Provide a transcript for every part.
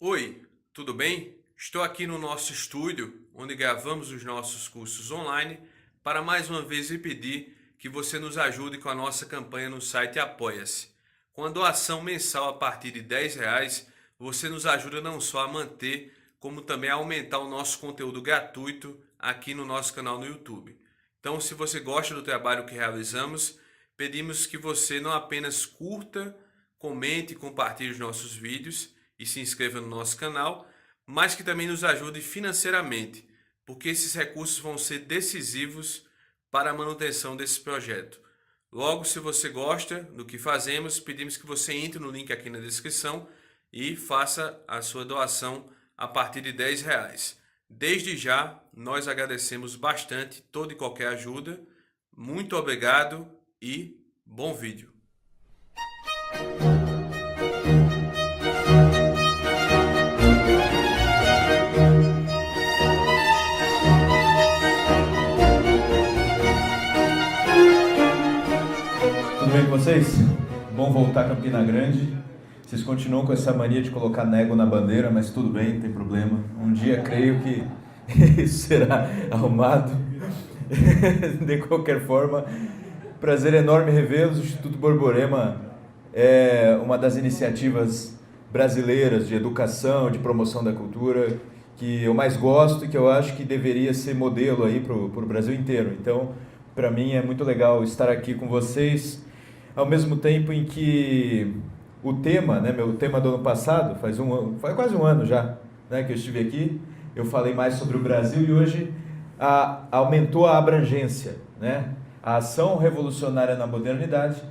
Oi, tudo bem? Estou aqui no nosso estúdio, onde gravamos os nossos cursos online, para mais uma vez lhe pedir que você nos ajude com a nossa campanha no site Apoia-se. Com a doação mensal a partir de R$ 10, você nos ajuda não só a manter, como também a aumentar o nosso conteúdo gratuito aqui no nosso canal no YouTube. Então, se você gosta do trabalho que realizamos, pedimos que você não apenas curta, comente e compartilhe os nossos vídeos, e se inscreva no nosso canal, mas que também nos ajude financeiramente, porque esses recursos vão ser decisivos para a manutenção desse projeto. Logo, se você gosta do que fazemos, pedimos que você entre no link aqui na descrição e faça a sua doação a partir de R$ 10. Desde já, nós agradecemos bastante toda e qualquer ajuda. Muito obrigado e bom vídeo. Tudo bem com vocês? Bom voltar a Campina Grande. Vocês continuam com essa mania de colocar nego na bandeira, mas tudo bem, não tem problema. Um dia creio que isso será arrumado. De qualquer forma, prazer enorme revê-los. O Instituto Borborema é uma das iniciativas brasileiras de educação, de promoção da cultura, que eu mais gosto e que eu acho que deveria ser modelo aí para o Brasil inteiro. Então, para mim é muito legal estar aqui com vocês, ao mesmo tempo em que o tema, né, meu tema do ano passado, faz quase um ano já, né, que eu estive aqui, eu falei mais sobre o Brasil e hoje aumentou a abrangência, né? A ação revolucionária na modernidade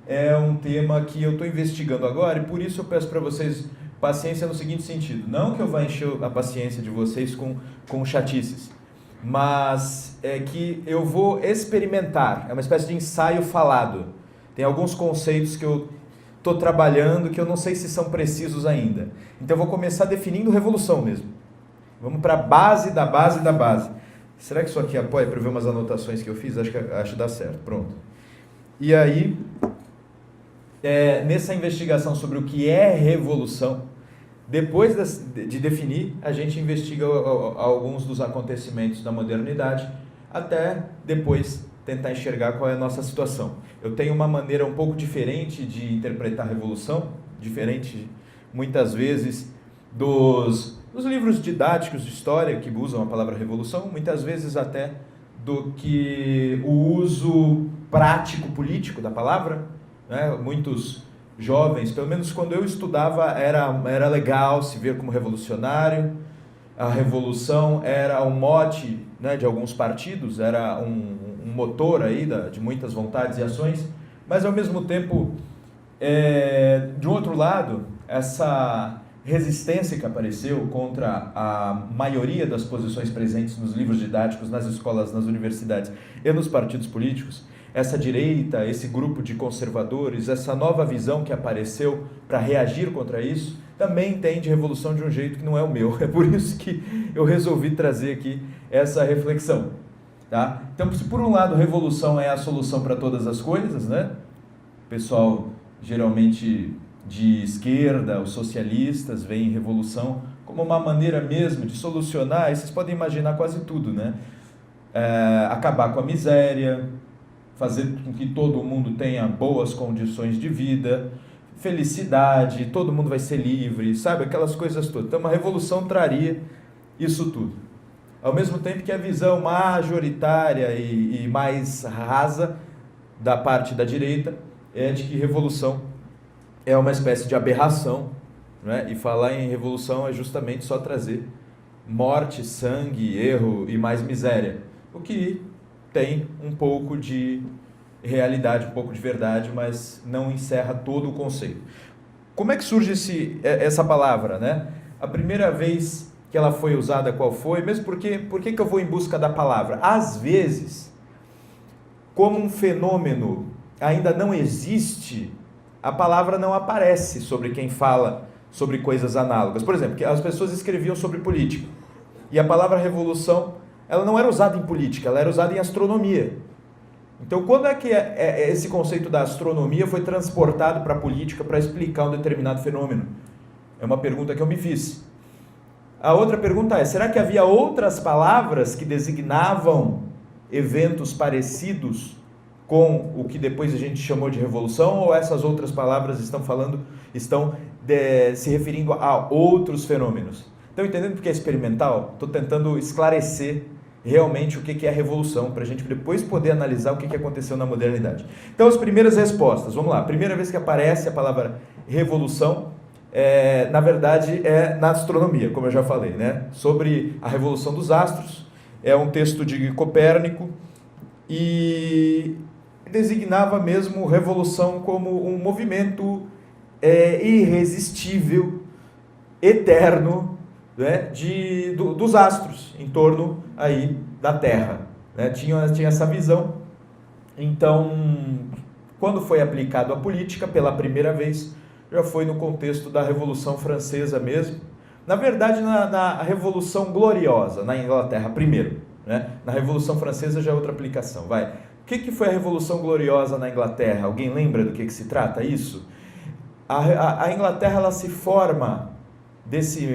é um tema que eu estou investigando agora e por isso eu peço para vocês paciência no seguinte sentido, não que eu vá encher a paciência de vocês com chatices, mas é que eu vou experimentar, é uma espécie de ensaio falado. Tem alguns conceitos que eu estou trabalhando que eu não sei se são precisos ainda. Então eu vou começar definindo revolução mesmo. Vamos para a base da base da base. Será que isso aqui apoia para ver umas anotações que eu fiz? Acho que dá certo. Pronto. E aí, nessa investigação sobre o que é revolução, depois de definir, a gente investiga alguns dos acontecimentos da modernidade, até depois tentar enxergar qual é a nossa situação. Eu tenho uma maneira um pouco diferente de interpretar a revolução, diferente muitas vezes dos livros didáticos de história que usam a palavra revolução, muitas vezes até do que o uso prático político da palavra, né? Muitos jovens, pelo menos quando eu estudava, era legal se ver como revolucionário. A revolução era um mote, né, de alguns partidos, era um motor aí de muitas vontades e ações, mas ao mesmo tempo, de um outro lado, essa resistência que apareceu contra a maioria das posições presentes nos livros didáticos, nas escolas, nas universidades e nos partidos políticos, essa direita, esse grupo de conservadores, essa nova visão que apareceu para reagir contra isso, também entende revolução de um jeito que não é o meu. É por isso que eu resolvi trazer aqui essa reflexão. Tá? Então, se por um lado revolução é a solução para todas as coisas, né? O pessoal geralmente de esquerda, os socialistas, veem revolução como uma maneira mesmo de solucionar, e vocês podem imaginar quase tudo, né? Acabar com a miséria, fazer com que todo mundo tenha boas condições de vida, felicidade, todo mundo vai ser livre, sabe? Aquelas coisas todas. Então, uma revolução traria isso tudo. Ao mesmo tempo que a visão majoritária e mais rasa da parte da direita é de que revolução é uma espécie de aberração, né? E falar em revolução é justamente só trazer morte, sangue, erro e mais miséria, o que tem um pouco de realidade, um pouco de verdade, mas não encerra todo o conceito. Como é que surge essa palavra, né? A primeira vez que ela foi usada, qual foi? Mesmo porque, por que eu vou em busca da palavra? Às vezes, como um fenômeno ainda não existe, a palavra não aparece sobre quem fala sobre coisas análogas. Por exemplo, as pessoas escreviam sobre política, e a palavra revolução, ela não era usada em política, ela era usada em astronomia. Então, quando é que esse conceito da astronomia foi transportado para a política para explicar um determinado fenômeno? É uma pergunta que eu me fiz. A outra pergunta é, será que havia outras palavras que designavam eventos parecidos com o que depois a gente chamou de revolução, ou essas outras palavras estão se referindo a outros fenômenos? Estão entendendo porque é experimental? Estou tentando esclarecer realmente o que é a revolução, para a gente depois poder analisar o que aconteceu na modernidade. Então, as primeiras respostas, vamos lá. A primeira vez que aparece a palavra revolução, na verdade, é na astronomia, como eu já falei, né? Sobre a revolução dos astros. É um texto de Copérnico e designava mesmo revolução como um movimento irresistível, eterno, né, dos astros em torno aí da Terra, né? Tinha essa visão. Então, quando foi aplicado à política pela primeira vez, já foi no contexto da Revolução Francesa mesmo. Na verdade, na Revolução Gloriosa, na Inglaterra, primeiro, né? Na Revolução Francesa já é outra aplicação. Vai. O que foi a Revolução Gloriosa na Inglaterra? Alguém lembra do que se trata isso? A Inglaterra, ela se forma desse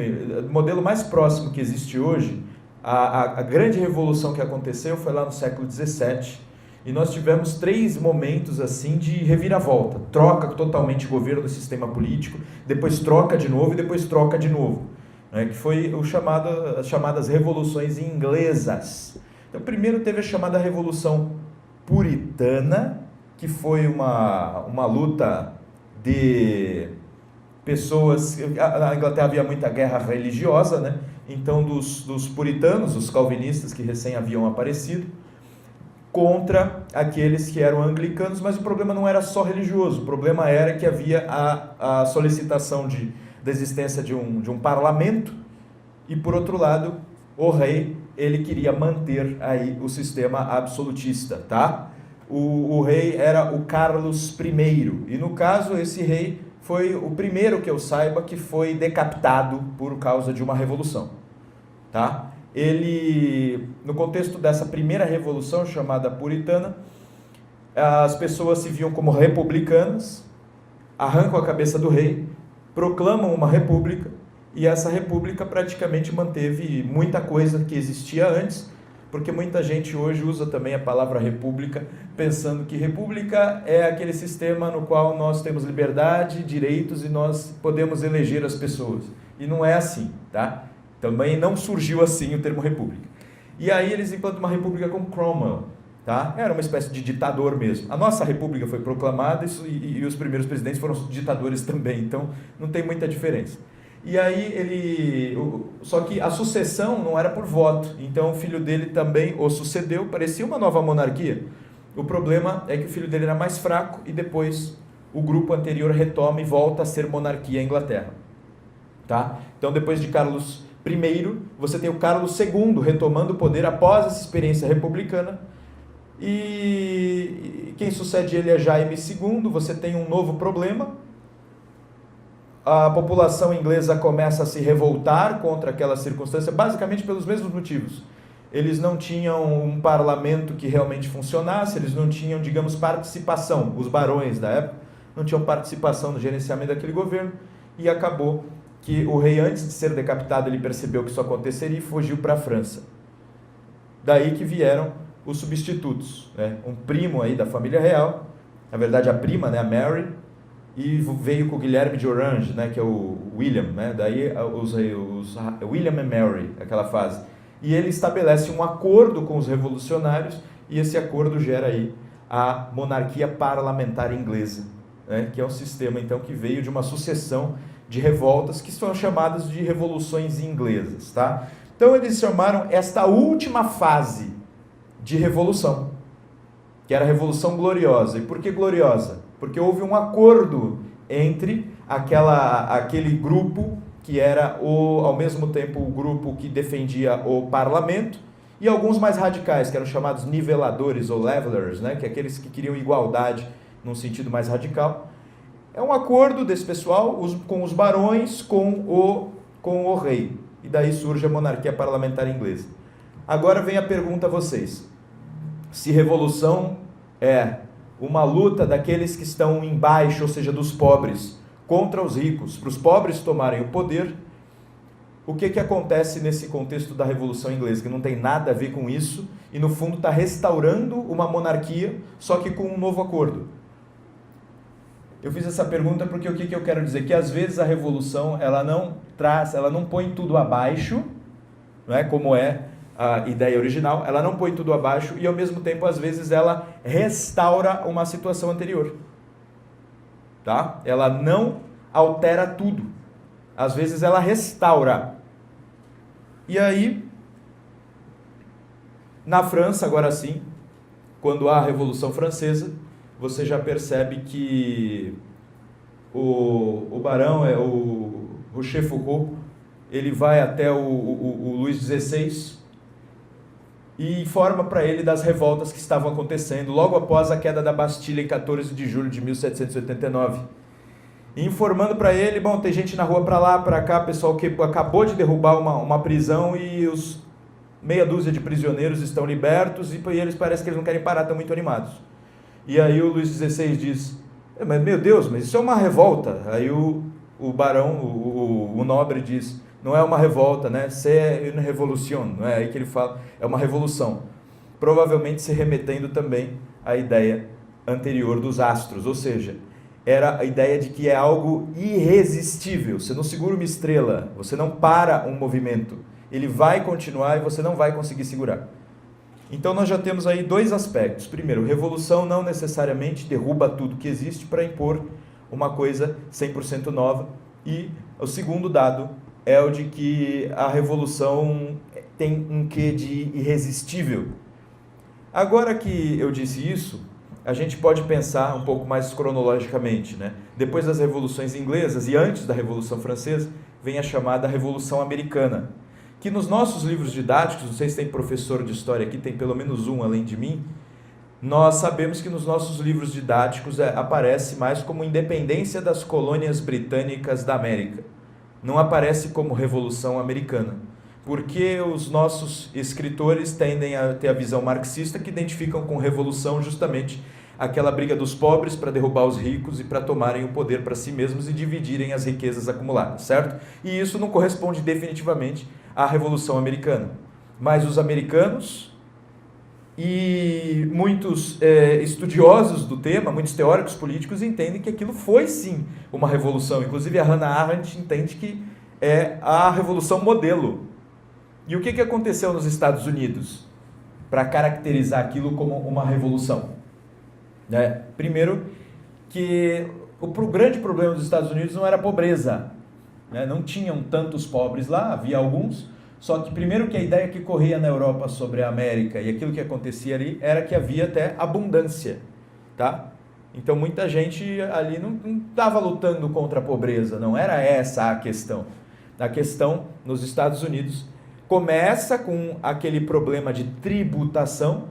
modelo mais próximo que existe hoje. A grande revolução que aconteceu foi lá no século XVII, e nós tivemos 3 momentos assim de reviravolta. Troca totalmente o governo do sistema político, depois troca de novo e depois troca de novo, né? Que foi as chamadas revoluções inglesas. Então, primeiro teve a chamada Revolução Puritana, que foi uma luta de pessoas. Na Inglaterra havia muita guerra religiosa, né? Então, dos puritanos, os calvinistas que recém haviam aparecido, contra aqueles que eram anglicanos, mas o problema não era só religioso, o problema era que havia a solicitação da existência de um parlamento, e por outro lado, o rei, ele queria manter aí o sistema absolutista, tá? O rei era o Carlos I, e no caso esse rei foi o primeiro que eu saiba que foi decapitado por causa de uma revolução, tá? Ele, no contexto dessa primeira revolução chamada puritana, as pessoas se viam como republicanas, arrancam a cabeça do rei, proclamam uma república, e essa república praticamente manteve muita coisa que existia antes, porque muita gente hoje usa também a palavra república, pensando que república é aquele sistema no qual nós temos liberdade, direitos e nós podemos eleger as pessoas. E não é assim, tá? Também não surgiu assim o termo república. E aí eles implantam uma república com Cromwell, tá? Era uma espécie de ditador mesmo. A nossa república foi proclamada e os primeiros presidentes foram ditadores também, então não tem muita diferença. E aí só que a sucessão não era por voto, então o filho dele também o sucedeu, parecia uma nova monarquia. O problema é que o filho dele era mais fraco e depois o grupo anterior retoma e volta a ser monarquia em Inglaterra, tá? Então depois de Carlos I, você tem o Carlos II retomando o poder após essa experiência republicana, e quem sucede ele é Jaime II. Você tem um novo problema. A população inglesa começa a se revoltar contra aquela circunstância, basicamente pelos mesmos motivos. Eles não tinham um parlamento que realmente funcionasse, eles não tinham, digamos, participação. Os barões da época não tinham participação no gerenciamento daquele governo, e acabou que o rei, antes de ser decapitado, ele percebeu que isso aconteceria e fugiu para a França. Daí que vieram os substitutos, né? Um primo aí da família real, na verdade a prima, né, a Mary, e veio com o Guilherme de Orange, né, que é o William, né? Daí os William e Mary, aquela fase. E ele estabelece um acordo com os revolucionários, e esse acordo gera aí a monarquia parlamentar inglesa, né? Que é um sistema então que veio de uma sucessão de revoltas que são chamadas de revoluções inglesas, tá? Então eles chamaram esta última fase de revolução, que era a Revolução Gloriosa. E por que gloriosa? Porque houve um acordo entre aquele grupo que era ao mesmo tempo o grupo que defendia o parlamento, e alguns mais radicais, que eram chamados niveladores ou levelers, né? Que é aqueles que queriam igualdade num sentido mais radical. É um acordo desse pessoal com os barões, com o rei. E daí surge a monarquia parlamentar inglesa. Agora vem a pergunta a vocês. Se revolução é uma luta daqueles que estão embaixo, ou seja, dos pobres, contra os ricos, para os pobres tomarem o poder. O que acontece nesse contexto da Revolução Inglesa, que não tem nada a ver com isso, e no fundo está restaurando uma monarquia, só que com um novo acordo? Eu fiz essa pergunta porque o que eu quero dizer? Que às vezes a Revolução, ela não põe tudo abaixo, não é? Como é a ideia original, ela não põe tudo abaixo e ao mesmo tempo, às vezes, ela restaura uma situação anterior. Tá? Ela não altera tudo. Às vezes ela restaura. E aí, na França, agora sim, quando há a Revolução Francesa, você já percebe que o barão, o Rochefoucauld, ele vai até o Luís XVI e informa para ele das revoltas que estavam acontecendo logo após a queda da Bastilha em 14 de julho de 1789. E informando para ele, bom, tem gente na rua para lá, para cá, pessoal que acabou de derrubar uma prisão e os meia dúzia de prisioneiros estão libertos e eles parece que eles não querem parar, estão muito animados. E aí o Luís XVI diz, mas meu Deus, mas isso é uma revolta. Aí o barão, o nobre diz, não é uma revolta, né? C'est une révolution, não é aí que ele fala, é uma revolução. Provavelmente se remetendo também à ideia anterior dos astros, ou seja, era a ideia de que é algo irresistível. Você não segura uma estrela, você não para um movimento. Ele vai continuar e você não vai conseguir segurar. Então nós já temos aí dois aspectos. Primeiro, revolução não necessariamente derruba tudo que existe para impor uma coisa 100% nova. E o segundo dado é o de que a revolução tem um quê de irresistível. Agora que eu disse isso, a gente pode pensar um pouco mais cronologicamente, né? Depois das revoluções inglesas e antes da Revolução Francesa, vem a chamada Revolução Americana, que nos nossos livros didáticos, não sei se tem professor de história aqui, tem pelo menos um além de mim, nós sabemos que nos nossos livros didáticos aparece mais como independência das colônias britânicas da América. Não aparece como Revolução Americana, porque os nossos escritores tendem a ter a visão marxista que identificam com revolução justamente aquela briga dos pobres para derrubar os ricos e para tomarem o poder para si mesmos e dividirem as riquezas acumuladas, certo? E isso não corresponde definitivamente à Revolução Americana. Mas os americanos e muitos estudiosos do tema, muitos teóricos políticos entendem que aquilo foi sim uma revolução. Inclusive a Hannah Arendt entende que é a revolução modelo. E o que aconteceu nos Estados Unidos para caracterizar aquilo como uma revolução? Primeiro, que o grande problema dos Estados Unidos não era a pobreza, né? Não tinham tantos pobres lá, havia alguns, só que primeiro que a ideia que corria na Europa sobre a América e aquilo que acontecia ali era que havia até abundância, tá? Então muita gente ali não estava lutando contra a pobreza, não era essa a questão. A questão nos Estados Unidos começa com aquele problema de tributação,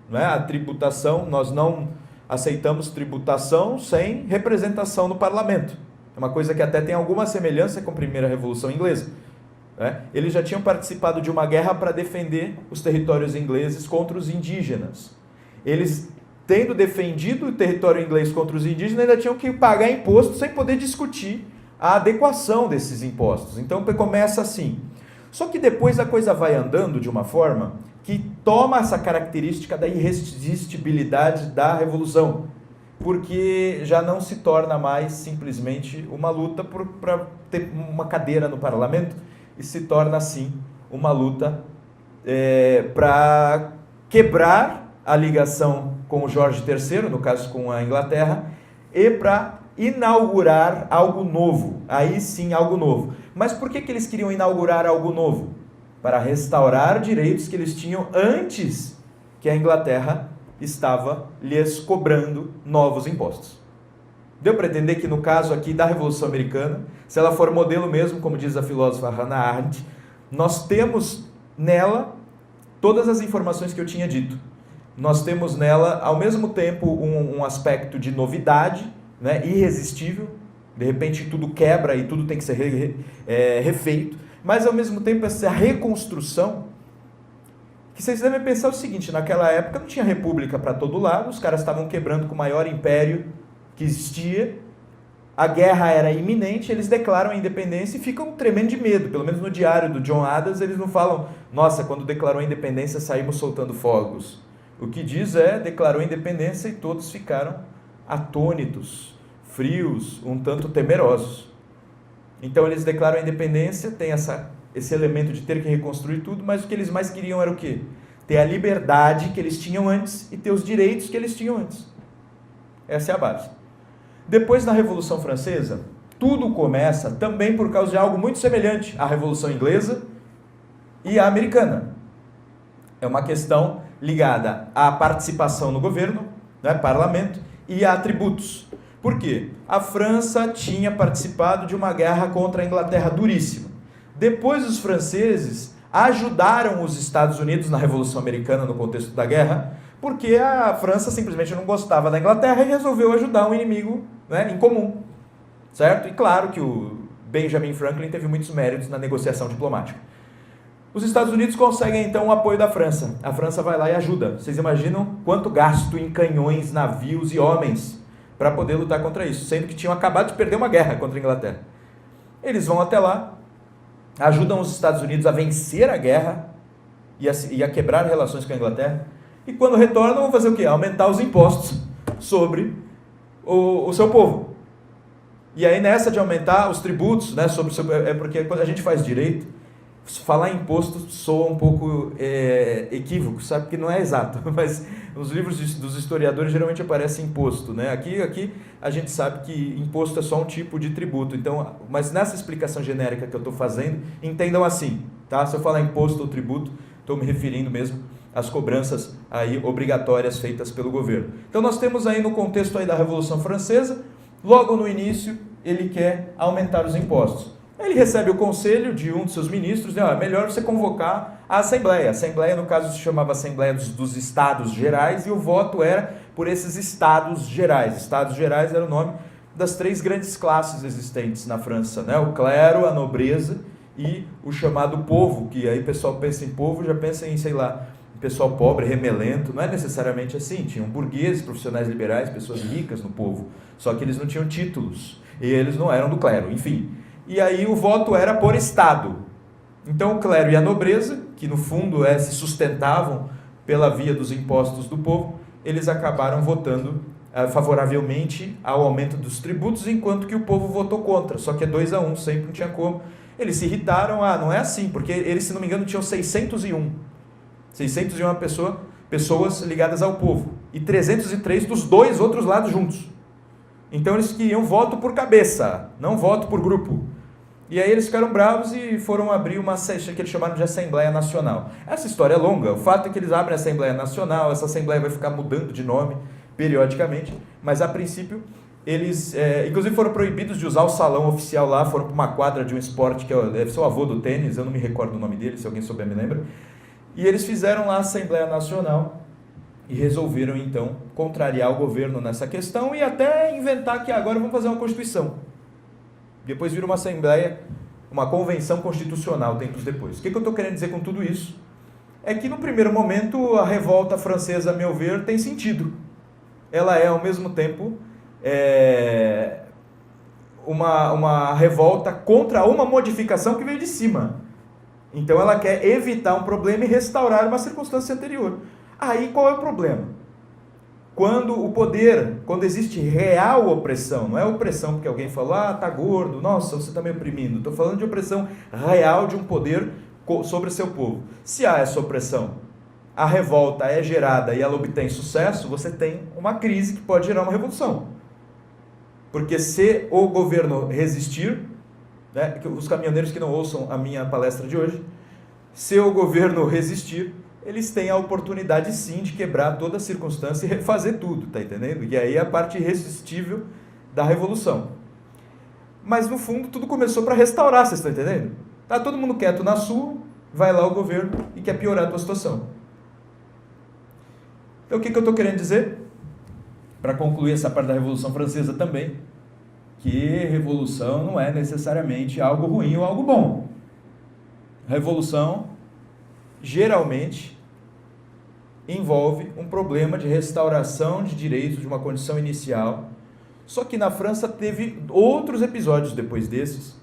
né? A tributação, nós não aceitamos tributação sem representação no parlamento. É uma coisa que até tem alguma semelhança com a primeira Revolução Inglesa, né? Eles já tinham participado de uma guerra para defender os territórios ingleses contra os indígenas. Eles, tendo defendido o território inglês contra os indígenas, ainda tinham que pagar imposto sem poder discutir a adequação desses impostos. Então começa assim. Só que depois a coisa vai andando de uma forma que toma essa característica da irresistibilidade da revolução, porque já não se torna mais simplesmente uma luta para ter uma cadeira no parlamento, e se torna assim uma luta para quebrar a ligação com o Jorge III, no caso com a Inglaterra, e para inaugurar algo novo, aí sim algo novo. Mas por que eles queriam inaugurar algo novo? Para restaurar direitos que eles tinham antes que a Inglaterra estava lhes cobrando novos impostos. Deu para entender que no caso aqui da Revolução Americana, se ela for modelo mesmo, como diz a filósofa Hannah Arendt, nós temos nela todas as informações que eu tinha dito. Nós temos nela, ao mesmo tempo, um aspecto de novidade, né, irresistível, de repente tudo quebra e tudo tem que ser refeito, mas ao mesmo tempo essa reconstrução, que vocês devem pensar o seguinte, naquela época não tinha república para todo lado, os caras estavam quebrando com o maior império que existia, a guerra era iminente, eles declaram a independência e ficam tremendo de medo. Pelo menos no diário do John Adams, eles não falam, nossa, quando declarou a independência saímos soltando fogos. O que diz é, declarou a independência e todos ficaram atônitos, frios, um tanto temerosos. Então eles declaram a independência, tem esse elemento de ter que reconstruir tudo, mas o que eles mais queriam era o quê? Ter a liberdade que eles tinham antes e ter os direitos que eles tinham antes. Essa é a base. Depois da Revolução Francesa, tudo começa também por causa de algo muito semelhante à Revolução Inglesa e à Americana. É uma questão ligada à participação no governo, né, parlamento, e a tributos. Por quê? A França tinha participado de uma guerra contra a Inglaterra duríssima. Depois os franceses ajudaram os Estados Unidos na Revolução Americana no contexto da guerra, porque a França simplesmente não gostava da Inglaterra e resolveu ajudar um inimigo, né, em comum. Certo? E claro que o Benjamin Franklin teve muitos méritos na negociação diplomática. Os Estados Unidos conseguem então o apoio da França. A França vai lá e ajuda. Vocês imaginam quanto gasto em canhões, navios e homens para poder lutar contra isso, sendo que tinham acabado de perder uma guerra contra a Inglaterra. Eles vão até lá, ajudam os Estados Unidos a vencer a guerra e a quebrar relações com a Inglaterra, e quando retornam vão fazer o quê? Aumentar os impostos sobre o seu povo. E aí nessa de aumentar os tributos, né, é porque quando a gente faz direito, falar imposto soa um pouco equívoco, sabe? Porque não é exato, mas nos livros dos historiadores geralmente aparece imposto, né? Aqui a gente sabe que imposto é só um tipo de tributo, então, mas nessa explicação genérica que eu estou fazendo, entendam assim, tá? Se eu falar imposto ou tributo, estou me referindo mesmo às cobranças aí obrigatórias feitas pelo governo. Então nós temos aí no contexto aí da Revolução Francesa, logo no início ele quer aumentar os impostos. Ele recebe o conselho de um de seus ministros, é melhor você convocar a Assembleia. A Assembleia, no caso, se chamava Assembleia dos Estados Gerais e o voto era por esses Estados Gerais. Estados Gerais era o nome das três grandes classes existentes na França, né? O clero, a nobreza e o chamado povo, que aí o pessoal pensa em povo, já pensa em, sei lá, pessoal pobre, remelento. Não é necessariamente assim. Tinham burgueses, profissionais liberais, pessoas ricas no povo, só que eles não tinham títulos e eles não eram do clero, enfim. E aí o voto era por Estado. Então o clero e a nobreza, que no fundo se sustentavam pela via dos impostos do povo, eles acabaram votando favoravelmente ao aumento dos tributos, enquanto que o povo votou contra. Só que é 2-1, sempre não tinha como. Eles se irritaram, não é assim, porque eles, se não me engano, tinham 601 pessoas ligadas ao povo, e 303 dos dois outros lados juntos. Então eles queriam voto por cabeça, não voto por grupo. E aí eles ficaram bravos e foram abrir uma sessão que eles chamaram de Assembleia Nacional. Essa história é longa, o fato é que eles abrem a Assembleia Nacional, essa Assembleia vai ficar mudando de nome periodicamente, mas a princípio eles, inclusive foram proibidos de usar o salão oficial lá, foram para uma quadra de um esporte que deve ser o avô do tênis, eu não me recordo o nome dele, se alguém souber me lembra. E eles fizeram lá a Assembleia Nacional e resolveram então contrariar o governo nessa questão e até inventar que agora vamos fazer uma Constituição. Depois vira uma Assembleia, uma Convenção Constitucional tempos depois. O que eu estou querendo dizer com tudo isso? É que no primeiro momento a revolta francesa, a meu ver, tem sentido. Ela é ao mesmo tempo uma revolta contra uma modificação que veio de cima. Então ela quer evitar um problema e restaurar uma circunstância anterior. Aí qual é o problema? Quando existe real opressão, não é opressão porque alguém falou, tá gordo, nossa, você está me oprimindo. Estou falando de opressão real de um poder sobre seu povo. Se há essa opressão, a revolta é gerada e ela obtém sucesso, você tem uma crise que pode gerar uma revolução. Porque se o governo resistir, né, os caminhoneiros que não ouçam a minha palestra de hoje, se o governo resistir, eles têm a oportunidade sim de quebrar toda a circunstância e refazer tudo, tá entendendo? E aí é a parte irresistível da revolução. Mas no fundo tudo começou para restaurar, vocês estão entendendo? Tá todo mundo quieto na sua, vai lá o governo e quer piorar a tua situação. Então o que eu estou querendo dizer? Para concluir essa parte da Revolução Francesa também, que revolução não é necessariamente algo ruim ou algo bom. Revolução geralmente envolve um problema de restauração de direitos de uma condição inicial, Só que na França teve outros episódios depois desses,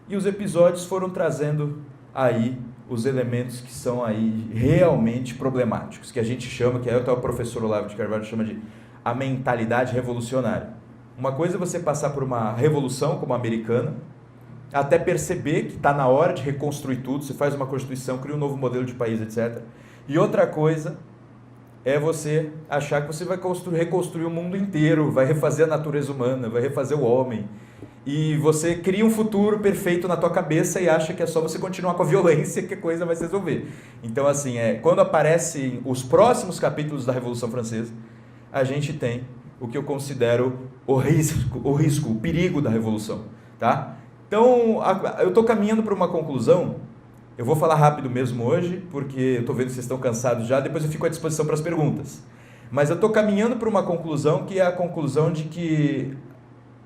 e os episódios foram trazendo aí os elementos que são aí realmente problemáticos, que a gente chama, que até o professor Olavo de Carvalho chama de a mentalidade revolucionária. Uma coisa é você passar por uma revolução como a americana, até perceber que está na hora de reconstruir tudo, você faz uma constituição, cria um novo modelo de país, etc. E outra coisa é você achar que você vai reconstruir o mundo inteiro, vai refazer a natureza humana, vai refazer o homem. E você cria um futuro perfeito na tua cabeça e acha que é só você continuar com a violência que a coisa vai se resolver. Então, assim, quando aparecem os próximos capítulos da Revolução Francesa, a gente tem o que eu considero o risco, o perigo da Revolução, tá? Então, eu estou caminhando para uma conclusão. Eu vou falar rápido mesmo hoje, porque eu estou vendo que vocês estão cansados já, depois eu fico à disposição para as perguntas. Mas eu estou caminhando para uma conclusão, que é a conclusão de que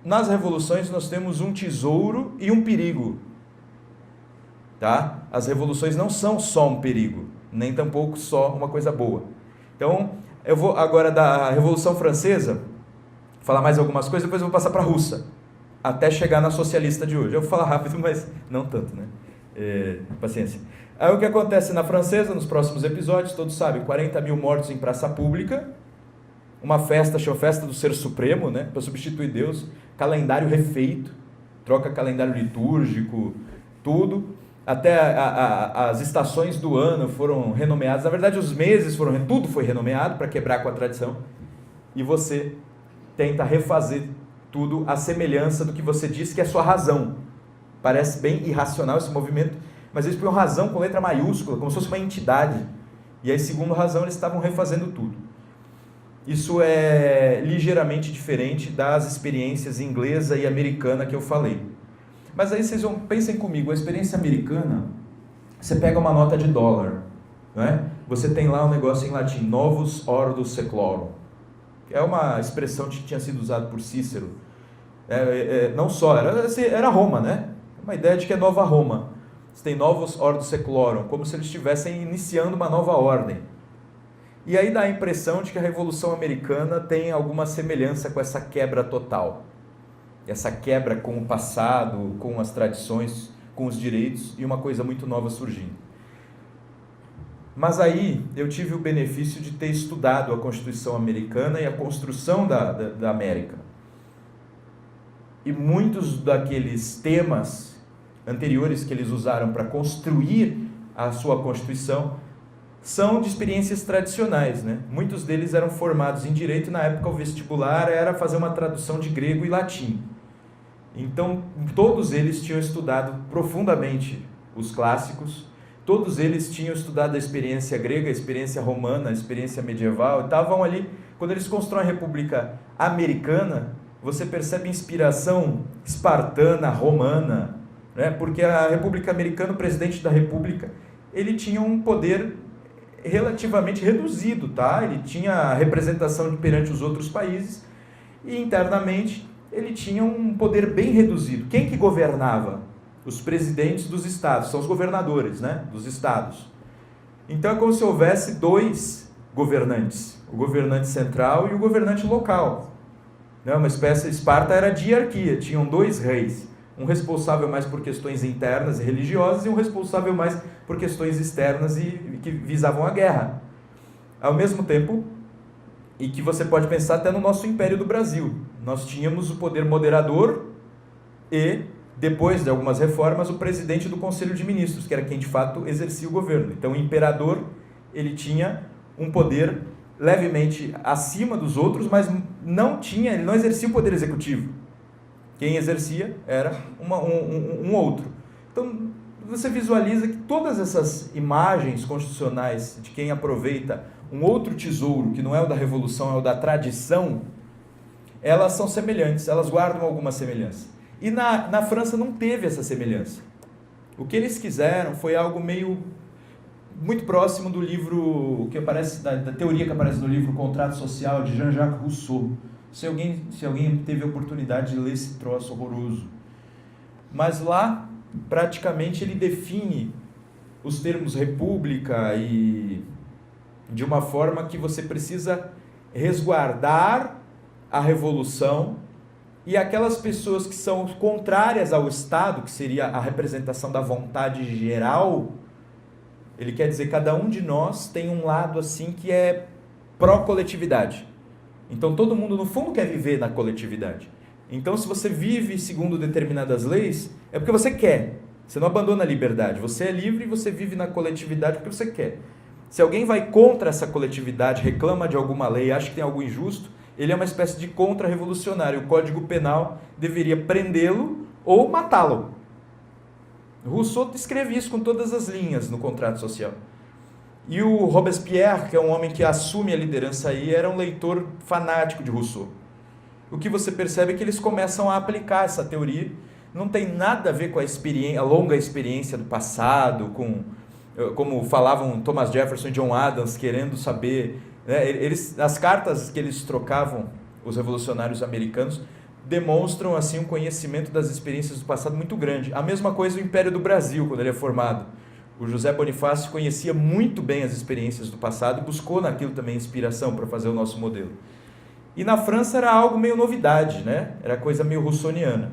nas revoluções nós temos um tesouro e um perigo. Tá? As revoluções não são só um perigo, nem tampouco só uma coisa boa. Então, eu vou agora da Revolução Francesa falar mais algumas coisas, depois eu vou passar para a russa, até chegar na socialista de hoje. Eu vou falar rápido, mas não tanto, né? Paciência. Aí o que acontece na francesa, nos próximos episódios, todos sabem, 40 mil mortos em praça pública, uma festa, chama Festa do Ser Supremo, né, para substituir Deus, calendário refeito, troca calendário litúrgico, tudo, até as estações do ano foram renomeadas, na verdade os meses tudo foi renomeado para quebrar com a tradição, e você tenta refazer tudo à semelhança do que você disse que é sua razão. Parece bem irracional esse movimento, mas eles põem razão com letra maiúscula, como se fosse uma entidade. E aí, segundo razão, eles estavam refazendo tudo. Isso é ligeiramente diferente das experiências inglesa e americana que eu falei. Mas aí pensem comigo, a experiência americana, você pega uma nota de dólar, não é? Você tem lá um negócio em latim, novus ordo seclorum. É uma expressão que tinha sido usada por Cícero. Não só, era Roma, né? Uma ideia de que é nova Roma. Você tem novos ordo seclorum, como se eles estivessem iniciando uma nova ordem. E aí dá a impressão de que a Revolução Americana tem alguma semelhança com essa quebra total. Essa quebra com o passado, com as tradições, com os direitos e uma coisa muito nova surgindo. Mas aí eu tive o benefício de ter estudado a Constituição Americana e a construção da América. E muitos daqueles temas anteriores que eles usaram para construir a sua Constituição são de experiências tradicionais, né? Muitos deles eram formados em direito, na época o vestibular era fazer uma tradução de grego e latim. Então, todos eles tinham estudado profundamente os clássicos, todos eles tinham estudado a experiência grega, a experiência romana, a experiência medieval, e estavam ali, quando eles constroem a República Americana, você percebe inspiração espartana, romana, né? Porque a República Americana, o presidente da República, ele tinha um poder relativamente reduzido, tá? Ele tinha representação perante os outros países e internamente ele tinha um poder bem reduzido. Quem que governava? Os presidentes dos estados, são os governadores, né? Dos estados. Então é como se houvesse dois governantes, o governante central e o governante local. Uma espécie, Esparta era diarquia, tinham dois reis, um responsável mais por questões internas e religiosas e um responsável mais por questões externas e que visavam a guerra. Ao mesmo tempo, e que você pode pensar até no nosso Império do Brasil, nós tínhamos o poder moderador e, depois de algumas reformas, o presidente do Conselho de Ministros, que era quem de fato exercia o governo. Então o imperador, ele tinha um poder levemente acima dos outros, mas ele não exercia o poder executivo. Quem exercia era um outro. Então, você visualiza que todas essas imagens constitucionais de quem aproveita um outro tesouro, que não é o da revolução, é o da tradição, elas são semelhantes, elas guardam alguma semelhança. E na França não teve essa semelhança. O que eles quiseram foi algo muito próximo do livro que aparece, da teoria que aparece no livro Contrato Social, de Jean-Jacques Rousseau. Se alguém teve a oportunidade de ler esse troço horroroso. Mas lá, praticamente, ele define os termos república e de uma forma que você precisa resguardar a revolução e aquelas pessoas que são contrárias ao Estado, que seria a representação da vontade geral, ele quer dizer que cada um de nós tem um lado assim que é pró-coletividade. Então todo mundo no fundo quer viver na coletividade. Então se você vive segundo determinadas leis, é porque você quer. Você não abandona a liberdade. Você é livre e você vive na coletividade porque você quer. Se alguém vai contra essa coletividade, reclama de alguma lei, acha que tem algo injusto, ele é uma espécie de contra-revolucionário. O Código Penal deveria prendê-lo ou matá-lo. Rousseau descreve isso com todas as linhas no contrato social. E o Robespierre, que é um homem que assume a liderança aí, era um leitor fanático de Rousseau. O que você percebe é que eles começam a aplicar essa teoria. Não tem nada a ver com a longa experiência do passado, como falavam Thomas Jefferson e John Adams, querendo saber... as cartas que eles trocavam, os revolucionários americanos, demonstram assim um conhecimento das experiências do passado muito grande. A mesma coisa o Império do Brasil, quando ele é formado. O José Bonifácio conhecia muito bem as experiências do passado e buscou naquilo também inspiração para fazer o nosso modelo. E na França era algo meio novidade, né? Era coisa meio russoniana.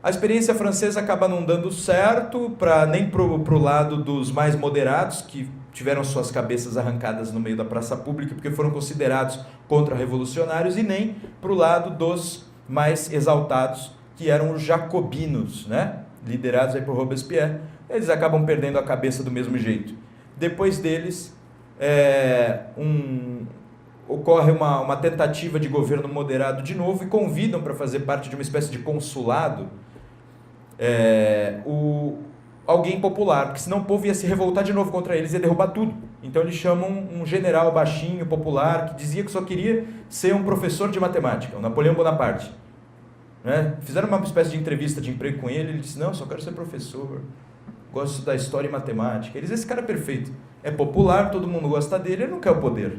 A experiência francesa acaba não dando certo, nem para o lado dos mais moderados, que tiveram suas cabeças arrancadas no meio da praça pública, porque foram considerados contra-revolucionários, e nem para o lado dos mais exaltados, que eram os jacobinos, né? Liderados aí por Robespierre. Eles acabam perdendo a cabeça do mesmo jeito. Depois deles, ocorre uma tentativa de governo moderado de novo, e convidam para fazer parte de uma espécie de consulado alguém popular, porque senão o povo ia se revoltar de novo contra eles e ia derrubar tudo. Então eles chamam um general baixinho, popular, que dizia que só queria ser um professor de matemática, o Napoleão Bonaparte. Né? Fizeram uma espécie de entrevista de emprego com ele, ele disse, não, só quero ser professor, gosto de estudar história e matemática. Eles, esse cara é perfeito, é popular, todo mundo gosta dele, ele não quer o poder.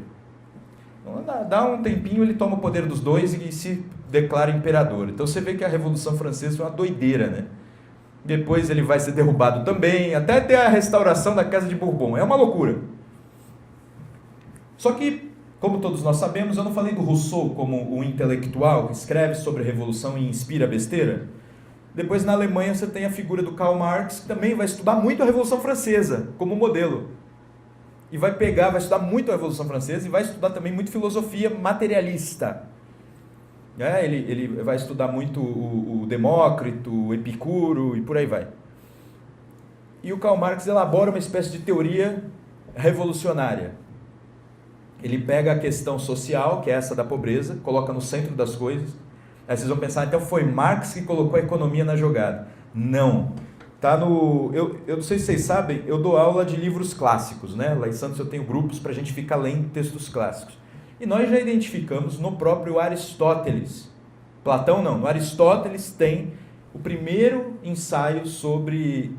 Então, dá um tempinho, ele toma o poder dos dois e se declara imperador. Então você vê que a Revolução Francesa foi uma doideira, né? Depois ele vai ser derrubado também, até ter a restauração da Casa de Bourbon. É uma loucura. Só que, como todos nós sabemos, eu não falei do Rousseau como o intelectual que escreve sobre a Revolução e inspira besteira. Depois, na Alemanha, você tem a figura do Karl Marx, que também vai estudar muito a Revolução Francesa como modelo. E vai estudar muito a Revolução Francesa e vai estudar também muito filosofia materialista. Ele vai estudar muito o Demócrito, o Epicuro e por aí vai. E o Karl Marx elabora uma espécie de teoria revolucionária. Ele pega a questão social, que é essa da pobreza, coloca no centro das coisas. Aí vocês vão pensar, então foi Marx que colocou a economia na jogada. Não. Eu não sei se vocês sabem, eu dou aula de livros clássicos, né? Lá em Santos eu tenho grupos para a gente ficar lendo textos clássicos. E nós já identificamos no próprio Aristóteles, Platão não, no Aristóteles tem o primeiro ensaio sobre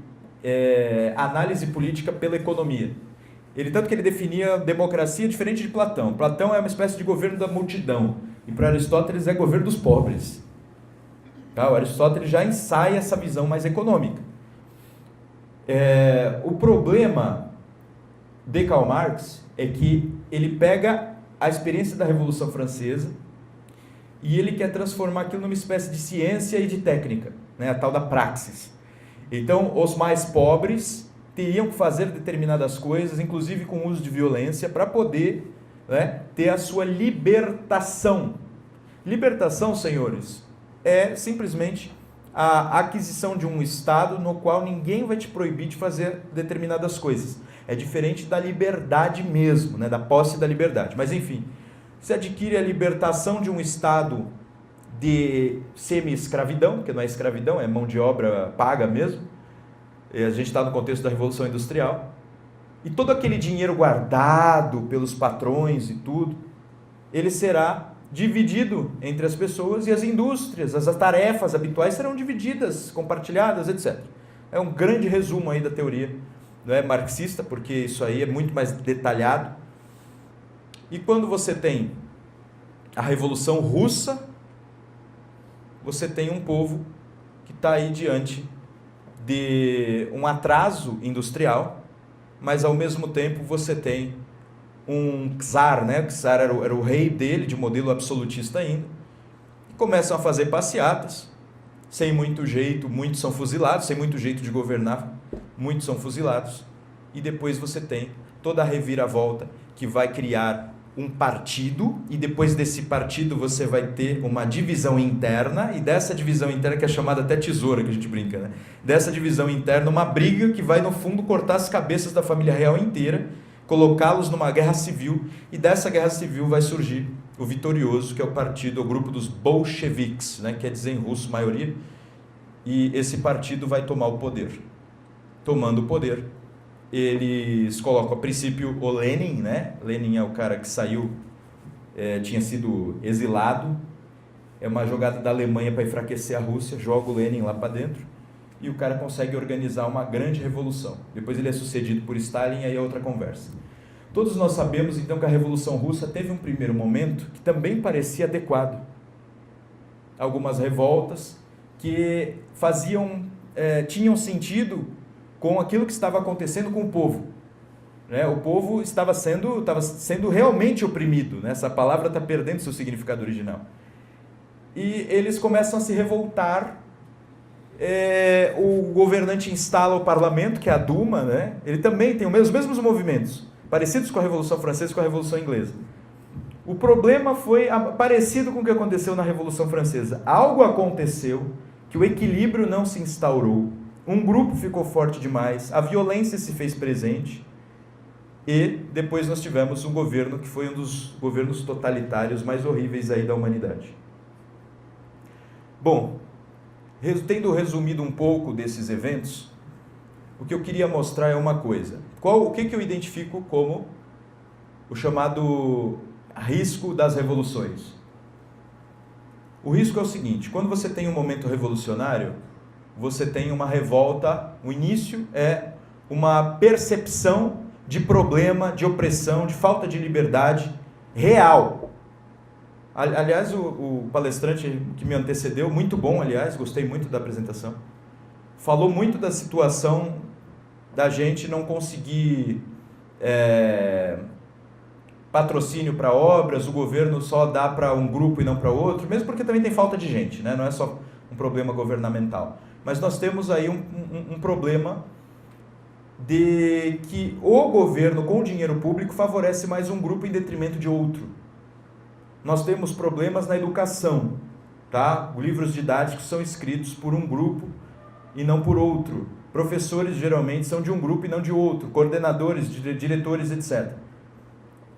análise política pela economia. Tanto que ele definia democracia diferente de Platão. Platão é uma espécie de governo da multidão, e para Aristóteles é governo dos pobres. Tá? O Aristóteles já ensaia essa visão mais econômica. O problema de Karl Marx é que ele pega a experiência da Revolução Francesa e ele quer transformar aquilo numa espécie de ciência e de técnica, né? A tal da praxis. Então, os mais pobres teriam que fazer determinadas coisas, inclusive com uso de violência, para poder, né, ter a sua libertação. Libertação, senhores, é simplesmente a aquisição de um estado no qual ninguém vai te proibir de fazer determinadas coisas. É diferente da liberdade mesmo, né? Da posse da liberdade. Mas enfim, você adquire a libertação de um estado de semi-escravidão, que não é escravidão, é mão de obra paga mesmo. A gente está no contexto da Revolução Industrial. E todo aquele dinheiro guardado pelos patrões e tudo, ele será dividido entre as pessoas, e as indústrias, as tarefas habituais serão divididas, compartilhadas, etc. É um grande resumo aí da teoria, não é marxista, porque isso aí é muito mais detalhado. E quando você tem a Revolução Russa, você tem um povo que está aí diante de um atraso industrial, mas ao mesmo tempo você tem um czar, né? O czar era o rei dele, de modelo absolutista ainda, começam a fazer passeatas, sem muito jeito, muitos são fuzilados, sem muito jeito de governar, muitos são fuzilados, e depois você tem toda a reviravolta que vai criar um partido, e depois desse partido você vai ter uma divisão interna, e dessa divisão interna, que é chamada até tesoura, que a gente brinca, né? Dessa divisão interna, uma briga que vai no fundo cortar as cabeças da família real inteira, colocá-los numa guerra civil, e dessa guerra civil vai surgir o vitorioso, que é o partido, o grupo dos bolcheviques, né? Quer dizer em russo maioria, e esse partido vai tomar o poder. Tomando o poder, eles colocam a princípio o Lenin, né? Lenin é o cara que saiu, tinha sido exilado, é uma jogada da Alemanha para enfraquecer a Rússia, joga o Lenin lá para dentro, e o cara consegue organizar uma grande revolução. Depois ele é sucedido por Stalin, aí é outra conversa. Todos nós sabemos então que a Revolução Russa teve um primeiro momento que também parecia adequado. Algumas revoltas que tinham sentido com aquilo que estava acontecendo com o povo. Né? O povo estava sendo realmente oprimido. Né? Essa palavra está perdendo seu significado original. E eles começam a se revoltar. O governante instala o parlamento, que é a Duma, né? Ele também tem os mesmos movimentos, parecidos com a Revolução Francesa e com a Revolução Inglesa. O problema foi parecido com o que aconteceu na Revolução Francesa. Algo aconteceu que o equilíbrio não se instaurou, um grupo ficou forte demais, a violência se fez presente, e depois nós tivemos um governo que foi um dos governos totalitários mais horríveis aí da humanidade. Bom, tendo resumido um pouco desses eventos, o que eu queria mostrar é uma coisa. O que eu identifico como o chamado risco das revoluções? O risco é o seguinte: quando você tem um momento revolucionário, você tem uma revolta, o início é uma percepção de problema, de opressão, de falta de liberdade real. Aliás, o palestrante que me antecedeu, muito bom, aliás, gostei muito da apresentação, falou muito da situação da gente não conseguir patrocínio para obras, o governo só dá para um grupo e não para outro, mesmo porque também tem falta de gente, né? Não é só um problema governamental. Mas nós temos aí um problema de que o governo, com dinheiro público, favorece mais um grupo em detrimento de outro. Nós temos problemas na educação, tá? Livros didáticos são escritos por um grupo e não por outro. Professores geralmente são de um grupo e não de outro. Coordenadores, diretores, etc.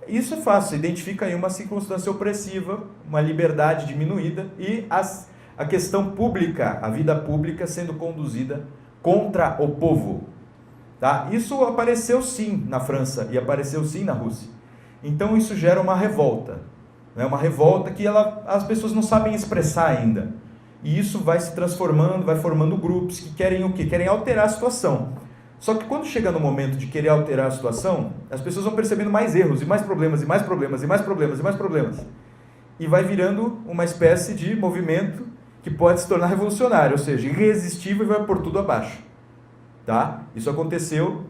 Isso é fácil, identifica aí uma circunstância opressiva, uma liberdade diminuída e a questão pública, a vida pública sendo conduzida contra o povo. Tá? Isso apareceu sim na França e apareceu sim na Rússia. Então isso gera uma revolta. Né? Uma revolta que as pessoas não sabem expressar ainda. E isso vai se transformando, vai formando grupos que querem o quê? Querem alterar a situação. Só que quando chega no momento de querer alterar a situação, as pessoas vão percebendo mais erros, e mais problemas, e mais problemas, e mais problemas, e mais problemas. E vai virando uma espécie de movimento que pode se tornar revolucionário, ou seja, irresistível e vai pôr tudo abaixo. Tá? Isso aconteceu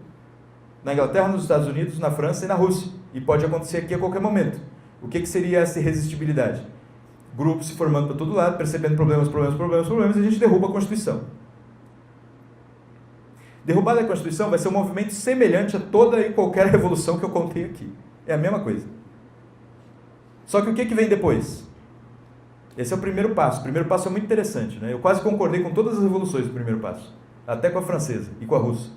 na Inglaterra, nos Estados Unidos, na França e na Rússia. E pode acontecer aqui a qualquer momento. O que seria essa irresistibilidade? Grupos se formando para todo lado, percebendo problemas, e a gente derruba a Constituição. Derrubada a Constituição vai ser um movimento semelhante a toda e qualquer revolução que eu contei aqui. É a mesma coisa. Só que o que vem depois? Esse é o primeiro passo. O primeiro passo é muito interessante, né? Eu quase concordei com todas as revoluções do primeiro passo. Até com a francesa e com a russa.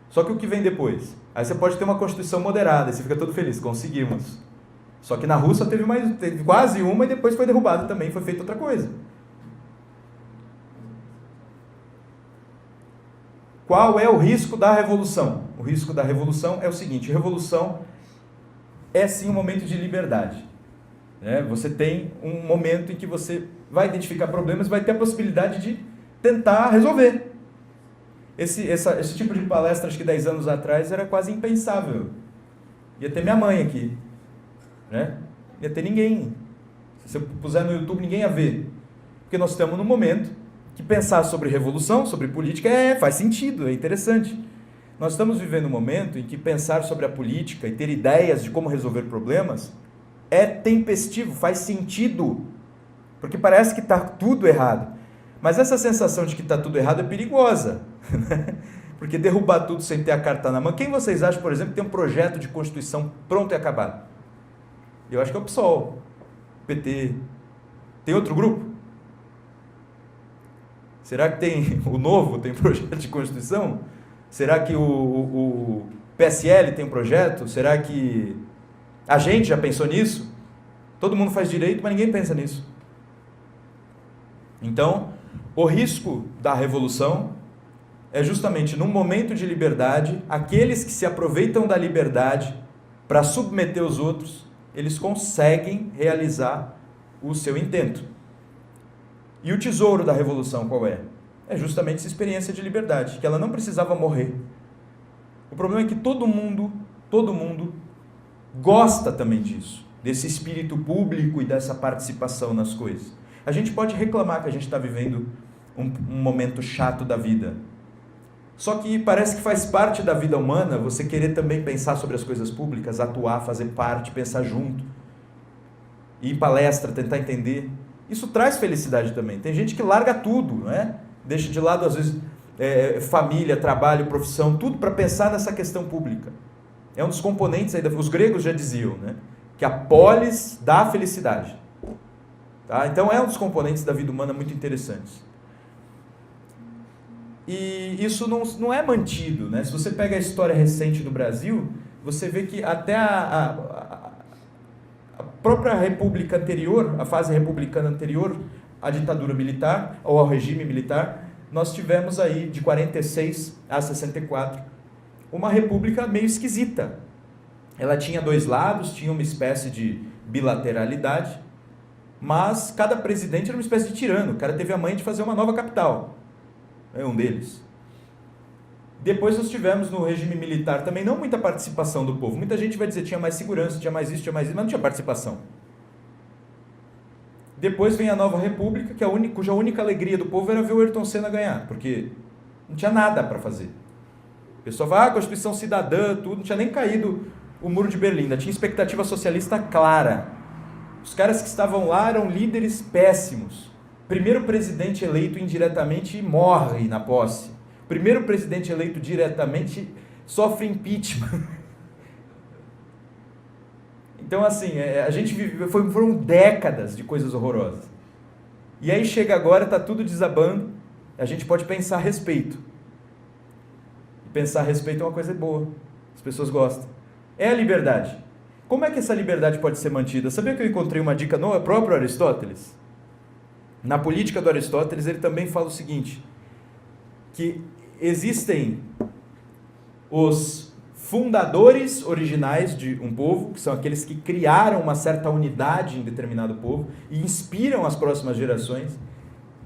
Só que o que vem depois? Aí você pode ter uma Constituição moderada, e você fica todo feliz, conseguimos. Só que na Rússia teve quase uma e depois foi derrubada também, foi feita outra coisa. Qual é o risco da revolução? O risco da revolução é o seguinte: revolução é sim um momento de liberdade. Né? Você tem um momento em que você vai identificar problemas, vai ter a possibilidade de tentar resolver. Esse tipo de palestra, acho que 10 anos atrás, era quase impensável. Ia ter minha mãe aqui. Né? Ia ter ninguém. Se você puser no YouTube, ninguém ia ver. Porque nós estamos num momento que pensar sobre revolução, sobre política, faz sentido, é interessante. Nós estamos vivendo um momento em que pensar sobre a política e ter ideias de como resolver problemas é tempestivo, faz sentido. Porque parece que está tudo errado. Mas essa sensação de que está tudo errado é perigosa. Porque derrubar tudo sem ter a carta na mão... Quem vocês acham, por exemplo, que tem um projeto de Constituição pronto e acabado? Eu acho que é o PSOL, PT. Tem outro grupo? Será que tem o Novo tem projeto de Constituição? Será que o PSL tem um projeto? Será que a gente já pensou nisso? Todo mundo faz direito, mas ninguém pensa nisso. Então, o risco da revolução é justamente num momento de liberdade, aqueles que se aproveitam da liberdade para submeter os outros, eles conseguem realizar o seu intento. E o tesouro da revolução qual é? É justamente essa experiência de liberdade, que ela não precisava morrer. O problema é que todo mundo gosta também disso, desse espírito público e dessa participação nas coisas. A gente pode reclamar que a gente está vivendo um momento chato da vida. Só que parece que faz parte da vida humana você querer também pensar sobre as coisas públicas, atuar, fazer parte, pensar junto, ir em palestra, tentar entender. Isso traz felicidade também. Tem gente que larga tudo, não é? Deixa de lado, às vezes, família, trabalho, profissão, tudo para pensar nessa questão pública. É um dos componentes, aí, os gregos já diziam, né? Que a polis dá a felicidade. Tá? Então é um dos componentes da vida humana muito interessantes. E isso não é mantido, né? Se você pega a história recente do Brasil, você vê que até a própria república anterior, a fase republicana anterior à ditadura militar, ou ao regime militar, nós tivemos aí, de 46 a 64, uma república meio esquisita. Ela tinha dois lados, tinha uma espécie de bilateralidade, mas cada presidente era uma espécie de tirano. O cara teve a manha de fazer uma nova capital. É um deles. Depois nós tivemos no regime militar também não muita participação do povo. Muita gente vai dizer que tinha mais segurança, tinha mais isso, mas não tinha participação. Depois vem a nova república, cuja única alegria do povo era ver o Ayrton Senna ganhar, porque não tinha nada para fazer. O pessoal vai, Constituição Cidadã, tudo, não tinha nem caído o Muro de Berlim, ainda tinha expectativa socialista clara. Os caras que estavam lá eram líderes péssimos. Primeiro presidente eleito indiretamente morre na posse. Primeiro presidente eleito diretamente sofre impeachment. Então, assim, a gente viveu, foram décadas de coisas horrorosas. E aí chega agora, está tudo desabando, a gente pode pensar a respeito. E pensar a respeito é uma coisa boa, as pessoas gostam. É a liberdade. Como é que essa liberdade pode ser mantida? Sabia que eu encontrei uma dica no próprio Aristóteles? Na política do Aristóteles, ele também fala o seguinte, que existem os fundadores originais de um povo, que são aqueles que criaram uma certa unidade em determinado povo e inspiram as próximas gerações,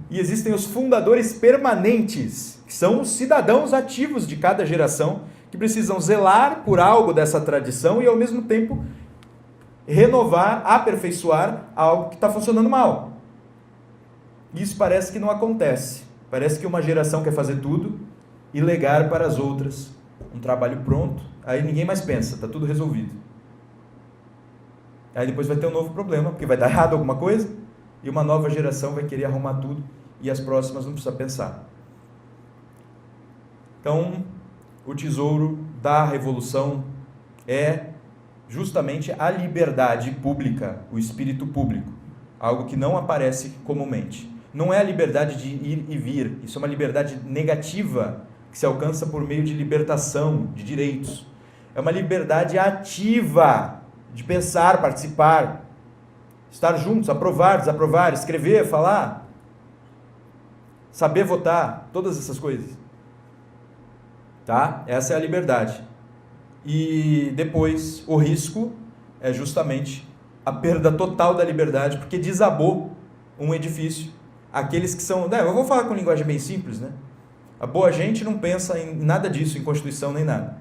e existem os fundadores permanentes, que são os cidadãos ativos de cada geração, que precisam zelar por algo dessa tradição e, ao mesmo tempo, renovar, aperfeiçoar algo que está funcionando mal. Isso parece que não acontece. Parece que uma geração quer fazer tudo e legar para as outras um trabalho pronto, aí ninguém mais pensa, está tudo resolvido. Aí depois vai ter um novo problema, porque vai dar errado alguma coisa, e uma nova geração vai querer arrumar tudo, e as próximas não precisam pensar. Então, o tesouro da revolução é justamente a liberdade pública, o espírito público, algo que não aparece comumente. Não é a liberdade de ir e vir, isso é uma liberdade negativa, que se alcança por meio de libertação de direitos. É uma liberdade ativa, de pensar, participar, estar juntos, aprovar, desaprovar, escrever, falar, saber votar, todas essas coisas. Tá? Essa é a liberdade. E depois, o risco é justamente a perda total da liberdade, porque desabou um edifício. Aqueles que são... eu vou falar com linguagem bem simples, né? A boa gente não pensa em nada disso, em Constituição nem nada.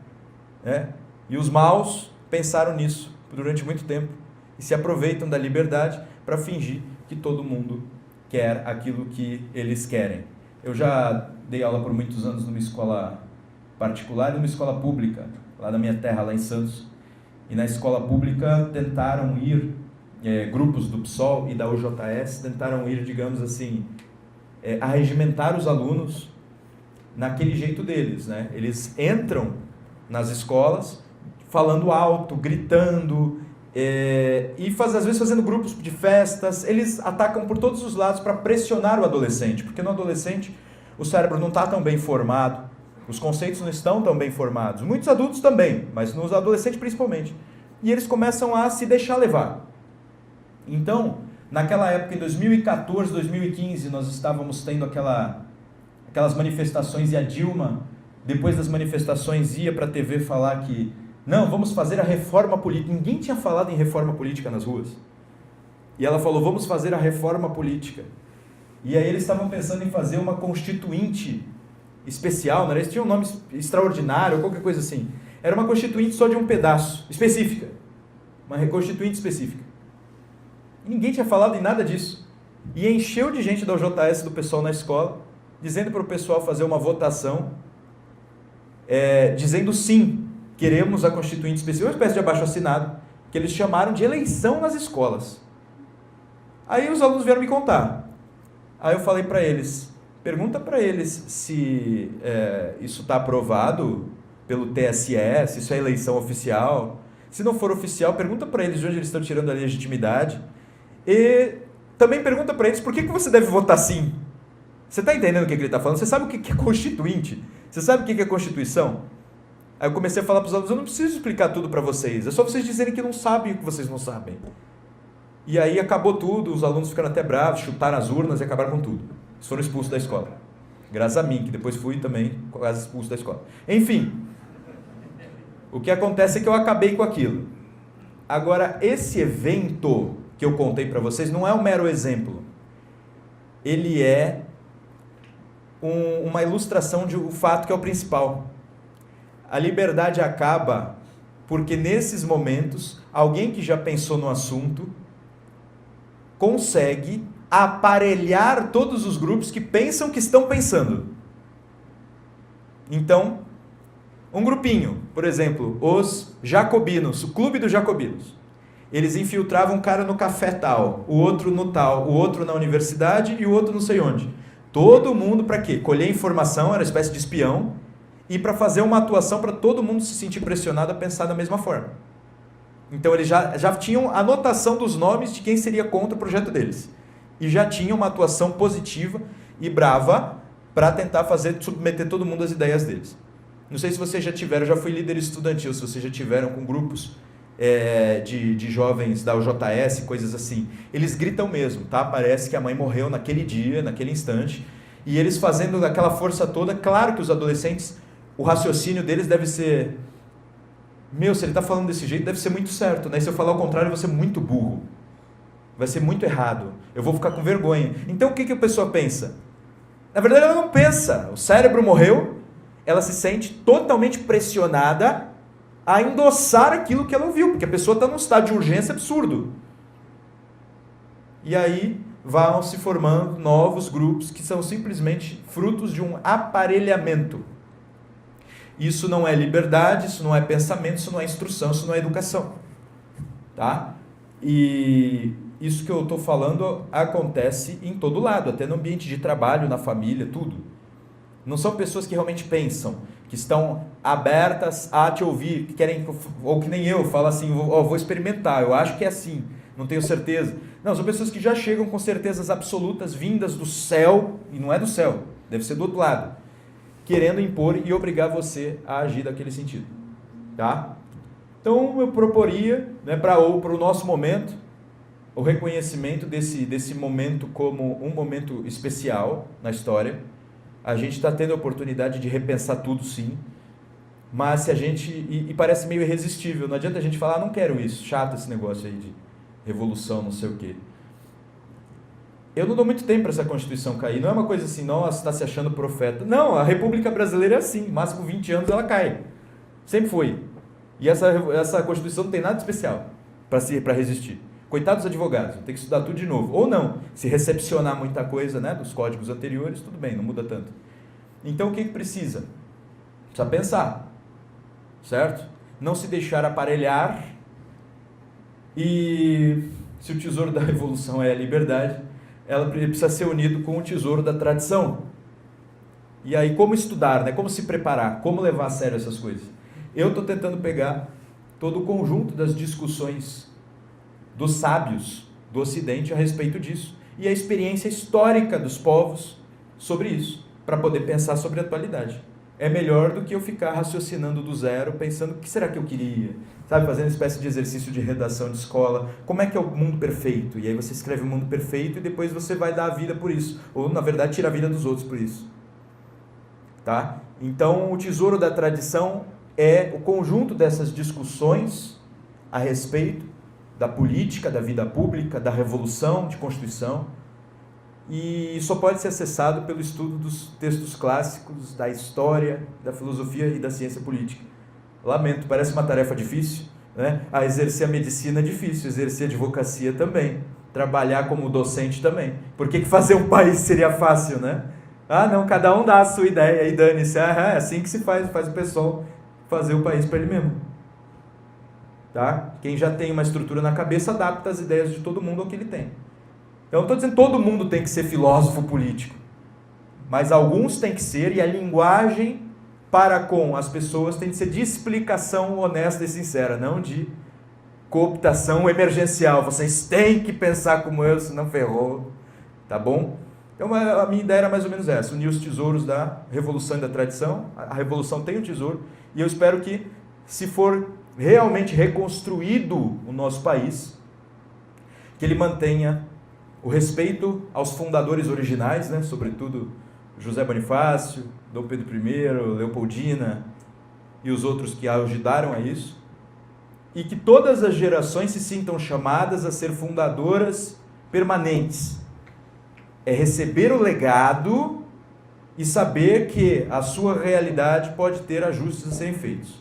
Né? E os maus pensaram nisso durante muito tempo e se aproveitam da liberdade para fingir que todo mundo quer aquilo que eles querem. Eu já dei aula por muitos anos numa escola particular e numa escola pública, lá na minha terra, lá em Santos. E na escola pública tentaram ir grupos do PSOL e da UJS tentaram ir, digamos assim, arregimentar os alunos naquele jeito deles, né? Eles entram nas escolas falando alto, gritando, e às vezes fazendo grupos de festas. Eles atacam por todos os lados para pressionar o adolescente, porque no adolescente o cérebro não está tão bem formado, os conceitos não estão tão bem formados, muitos adultos também, mas nos adolescentes principalmente, e eles começam a se deixar levar. Então, naquela época, em 2014, 2015, nós estávamos tendo aquelas manifestações, e a Dilma, depois das manifestações, ia para a TV falar que não, vamos fazer a reforma política. Ninguém tinha falado em reforma política nas ruas. E ela falou, vamos fazer a reforma política. E aí eles estavam pensando em fazer uma constituinte especial, não era? Eles tinham um nome extraordinário, ou qualquer coisa assim. Era uma constituinte só de um pedaço, específica. Uma constituinte específica. E ninguém tinha falado em nada disso. E encheu de gente da UJS, do pessoal na escola, dizendo para o pessoal fazer uma votação, dizendo sim, queremos a constituinte específica, uma espécie de abaixo-assinado, que eles chamaram de eleição nas escolas. Aí os alunos vieram me contar. Aí eu falei para eles, pergunta para eles se isso está aprovado pelo TSE, se isso é eleição oficial. Se não for oficial, pergunta para eles de onde eles estão tirando a legitimidade. E também pergunta para eles por que você deve votar sim. Você está entendendo o que ele está falando? Você sabe o que é constituinte? Você sabe o que é Constituição? Aí eu comecei a falar para os alunos, eu não preciso explicar tudo para vocês, é só vocês dizerem que não sabem o que vocês não sabem. E aí acabou tudo, os alunos ficaram até bravos, chutaram as urnas e acabaram com tudo. Eles foram expulsos da escola. Graças a mim, que depois fui também quase expulso da escola. Enfim, o que acontece é que eu acabei com aquilo. Agora, esse evento que eu contei para vocês não é um mero exemplo. Ele é uma ilustração de um fato que é o principal. A liberdade acaba porque nesses momentos, alguém que já pensou no assunto consegue aparelhar todos os grupos que pensam que estão pensando. Então, um grupinho, por exemplo, os jacobinos, o clube dos jacobinos, eles infiltravam um cara no café tal, o outro no tal, o outro na universidade e o outro não sei onde. Todo mundo para quê? Colher informação, era uma espécie de espião, e para fazer uma atuação para todo mundo se sentir pressionado a pensar da mesma forma. Então eles já tinham a anotação dos nomes de quem seria contra o projeto deles. E já tinham uma atuação positiva e brava para tentar submeter todo mundo às ideias deles. Não sei se vocês já tiveram, já fui líder estudantil, se vocês já tiveram com grupos de jovens da UJS, coisas assim. Eles gritam mesmo, tá? Parece que a mãe morreu naquele dia, naquele instante. E eles fazendo aquela força toda, claro que os adolescentes, o raciocínio deles deve ser... se ele está falando desse jeito, deve ser muito certo, né? Se eu falar o contrário, eu vou ser muito burro. Vai ser muito errado. Eu vou ficar com vergonha. Então, o que a pessoa pensa? Na verdade, ela não pensa. O cérebro morreu, ela se sente totalmente pressionada a endossar aquilo que ela ouviu, porque a pessoa está num estado de urgência absurdo. E aí vão se formando novos grupos que são simplesmente frutos de um aparelhamento. Isso não é liberdade, isso não é pensamento, isso não é instrução, isso não é educação. Tá? E isso que eu estou falando acontece em todo lado, até no ambiente de trabalho, na família, tudo. Não são pessoas que realmente pensam, que estão abertas a te ouvir, que querem, ou que nem eu, fala assim, vou experimentar, eu acho que é assim, não tenho certeza. Não, são pessoas que já chegam com certezas absolutas, vindas do céu, e não é do céu, deve ser do outro lado, querendo impor e obrigar você a agir daquele sentido. Tá? Então eu proporia, né, para o nosso momento, o reconhecimento desse momento como um momento especial na história. A gente está tendo a oportunidade de repensar tudo, sim, mas se a gente... E parece meio irresistível, não adianta a gente falar, não quero isso, chato esse negócio aí de revolução, não sei o quê. Eu não dou muito tempo para essa Constituição cair, não é uma coisa assim, nossa, está se achando profeta. Não, a República Brasileira é assim, máximo 20 anos ela cai, sempre foi. E essa Constituição não tem nada de especial para resistir. Coitados dos advogados, tem que estudar tudo de novo. Ou não, se recepcionar muita coisa, né, dos códigos anteriores, tudo bem, não muda tanto. Então o que precisa? Precisa pensar, certo? Não se deixar aparelhar e se o tesouro da revolução é a liberdade, ela precisa ser unido com o tesouro da tradição. E aí, como estudar, né? Como se preparar, como levar a sério essas coisas? Eu estou tentando pegar todo o conjunto das discussões dos sábios do Ocidente a respeito disso, e a experiência histórica dos povos sobre isso, para poder pensar sobre a atualidade. É melhor do que eu ficar raciocinando do zero, pensando o que será que eu queria, sabe, fazendo uma espécie de exercício de redação de escola, como é que é o mundo perfeito, e aí você escreve o mundo perfeito e depois você vai dar a vida por isso, ou na verdade tira a vida dos outros por isso. Tá? Então o tesouro da tradição é o conjunto dessas discussões a respeito da política, da vida pública, da revolução, de Constituição, e só pode ser acessado pelo estudo dos textos clássicos, da história, da filosofia e da ciência política. Lamento, parece uma tarefa difícil, né? Exercer a medicina é difícil, exercer a advocacia também, trabalhar como docente também. Por que fazer um país seria fácil, né? Não, cada um dá a sua ideia e dane-se. É assim que se faz o pessoal fazer o país para ele mesmo. Tá? Quem já tem uma estrutura na cabeça adapta as ideias de todo mundo ao que ele tem. Eu não estou dizendo que todo mundo tem que ser filósofo político, mas alguns têm que ser, e a linguagem para com as pessoas tem que ser de explicação honesta e sincera, não de cooptação emergencial. Vocês têm que pensar como eu, senão ferrou. Tá bom? Então a minha ideia era mais ou menos essa, unir os tesouros da revolução e da tradição. A revolução tem um tesouro, e eu espero que, se for realmente reconstruído o nosso país, que ele mantenha o respeito aos fundadores originais, né? Sobretudo José Bonifácio, Dom Pedro I, Leopoldina e os outros que ajudaram a isso, e que todas as gerações se sintam chamadas a ser fundadoras permanentes. É receber o legado e saber que a sua realidade pode ter ajustes a serem feitos.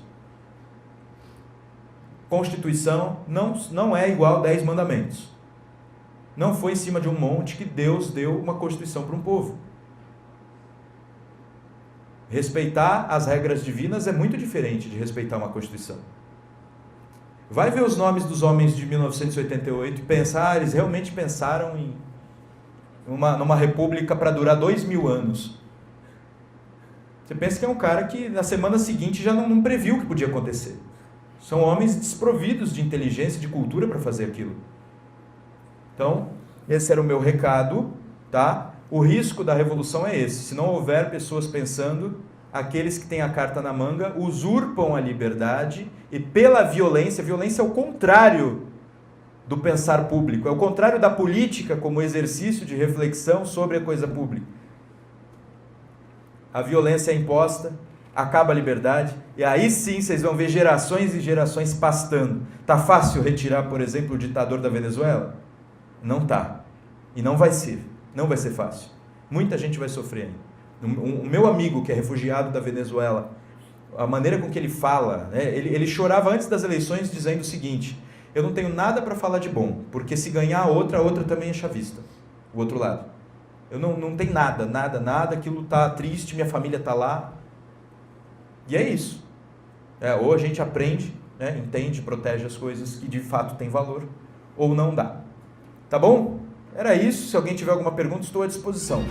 Constituição não é igual a 10 mandamentos. Não foi em cima de um monte que Deus deu uma Constituição para um povo. Respeitar as regras divinas é muito diferente de respeitar uma Constituição. Vai ver os nomes dos homens de 1988 e pensar, eles realmente pensaram em numa república para durar 2000 anos. Você pensa que é um cara que na semana seguinte já não previu o que podia acontecer. São homens desprovidos de inteligência e de cultura para fazer aquilo. Então, esse era o meu recado, tá? O risco da revolução é esse. Se não houver pessoas pensando, aqueles que têm a carta na manga usurpam a liberdade e pela violência, violência é o contrário do pensar público, é o contrário da política como exercício de reflexão sobre a coisa pública. A violência é imposta, acaba a liberdade, e aí sim vocês vão ver gerações e gerações pastando. Tá fácil retirar, por exemplo, o ditador da Venezuela? Não tá. E não vai ser. Não vai ser fácil. Muita gente vai sofrer ainda. O meu amigo que é refugiado da Venezuela, a maneira com que ele fala, né, ele chorava antes das eleições dizendo o seguinte: eu não tenho nada para falar de bom, porque se ganhar a outra também é chavista, o outro lado. Eu não tenho nada, aquilo tá triste, minha família tá lá. E é isso. Ou a gente aprende, né, entende, protege as coisas que de fato têm valor, ou não dá. Tá bom? Era isso. Se alguém tiver alguma pergunta, estou à disposição.